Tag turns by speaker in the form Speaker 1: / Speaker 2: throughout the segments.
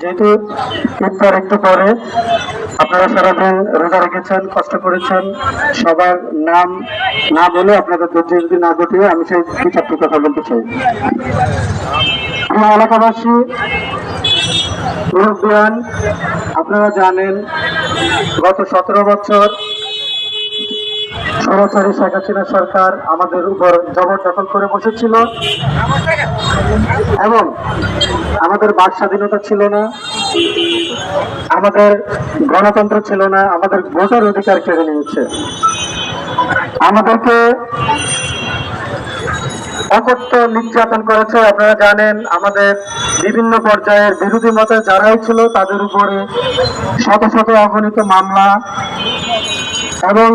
Speaker 1: যেহেতু ইফতার একটু পরে আপনারা সারাদিন রোজা রেখেছেন, কষ্ট করেছেন, সবার নাম না বলে আপনাদের ধৈর্য যদি না ঘটিয়ে আমি সেই দু চারটি কথা বলতে চাই। আমার এলাকাবাসী, মুরব্বিয়ান, আপনারা জানেন গত 17 বছর সরাসরি শেখ হাসিনা সরকার আমাদের উপর জবরদখল করে বসেছিল এবং আমাদের বাক স্বাধীনতা ছিল না, আমাদের গণতন্ত্র ছিল না, আমাদের ভোটার অধিকার কেড়ে নিয়েছে, আমাদেরকে অকথ্য নির্যাতন করেছে। আপনারা জানেন আমাদের বিভিন্ন পর্যায়ের বিরোধী মতে যারাই ছিল তাদের উপরে শত শত অগণিত মামলা এবং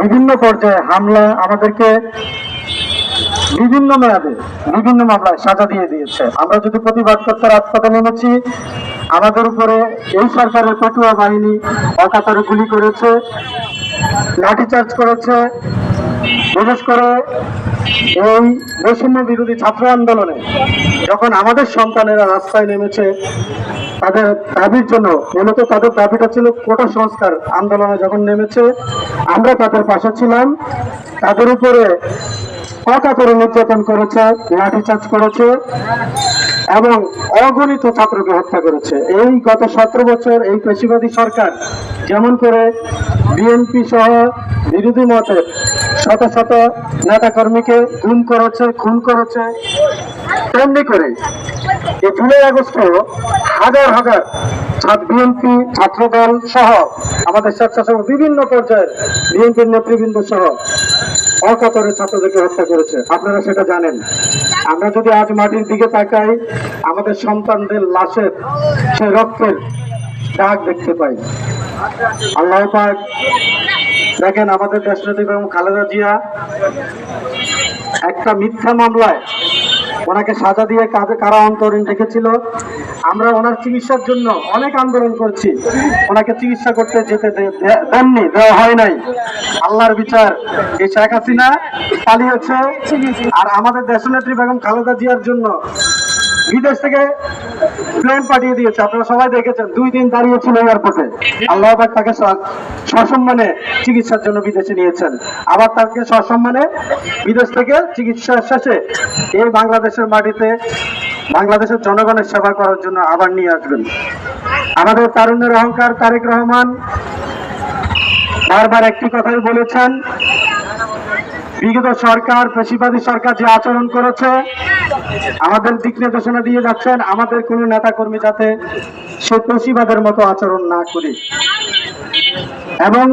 Speaker 1: বিভিন্ন পর্যায়ে হামলা, আমাদেরকে বিভিন্ন মেয়াদে বিভিন্ন মামলায় সাজা দিয়ে দিয়েছে। আমরা যদি প্রতিবাদ করতে রাজপথে নেমেছি, আমাদের উপরে এই সরকারের পটুয়া বাহিনী অকাতরে গুলি করেছে, লাঠিচার্জ করেছে। বিশেষ করে এই বৈষম্য বিরোধী ছাত্র আন্দোলনে যখন আমাদের সন্তানেরা রাস্তায় নেমেছে তাদের দাবির জন্য, মূলত তাদের দাবিটা ছিল কোটা সংস্কার আন্দোলনে, যখন নেমেছে আমরা তাদের পাশে ছিলাম। তাদের উপরে অকাতরে নির্যাতন করেছে, লাঠিচার্জ করেছে এবং অগণিত ছাত্রকে হত্যা করেছে। এই গত 17 বছর এই পেশিবাদী সরকার যেমন করে বিএনপি সহ বিরোধী মতের শত শত নেতাকর্মীকে গুম করেছে, খুন করেছে, তেমনি করে এই জুলাই আগস্ট হাজার হাজার বিএনপি ছাত্রদল সহ আমাদের স্বেচ্ছাসেবক বিভিন্ন পর্যায়ের বিএনপির নেতৃবৃন্দ সহ অকাতরে ছাত্রদেরকে হত্যা করেছে। আপনারা সেটা জানেন। আমরা যদি আজ মাটির দিকে তাকাই, আমাদের সন্তানদের লাশের সেই রক্তের দাগ দেখতে পাই। আল্লাহ পাক দেখেন, আমাদের দেশনেত্রী বেগম খালেদা জিয়া একটা মিথ্যা মামলায় ওনাকে সাজা দিয়ে কারা অন্তরীণ রেখেছিল। আমরা ওনার চিকিৎসার জন্য অনেক আন্দোলন করছি, ওনাকে চিকিৎসা করতে যেতে দেননি, দেওয়া হয় নাই। আল্লাহর বিচার, এই শেখ হাসিনা পালিয়েছে আর আমাদের দেশনেত্রী বেগম খালেদা জিয়ার জন্য বিদেশ থেকে প্লেন পাঠিয়ে দিয়েছে। আপনারা সবাই দেখেছেন, 2 দিন দাঁড়িয়েছিল এয়ারপোর্টে। আল্লাহ পাক তাকে সসম্মানে চিকিৎসার জন্য বিদেশে নিয়েছেন, আবার তাকে সসম্মানে বিদেশ থেকে চিকিৎসা শেষে এই বাংলাদেশের মাটিতে বাংলাদেশের জনগণের সেবা করার জন্য আবার নিয়ে আসবেন। আমাদের তারুণ্যের অহংকার তারেক রহমান বারবার একটি কথাই বলেছেন, বিগত সরকার, পেশিবাদী সরকার যে আচরণ করেছে, আমাদের দিক নির্দেশনা দিয়ে যাচ্ছেন আমাদের কোন নেতা কর্মী যাতে সে পেশিবাদের মতো আচরণ না করি এবং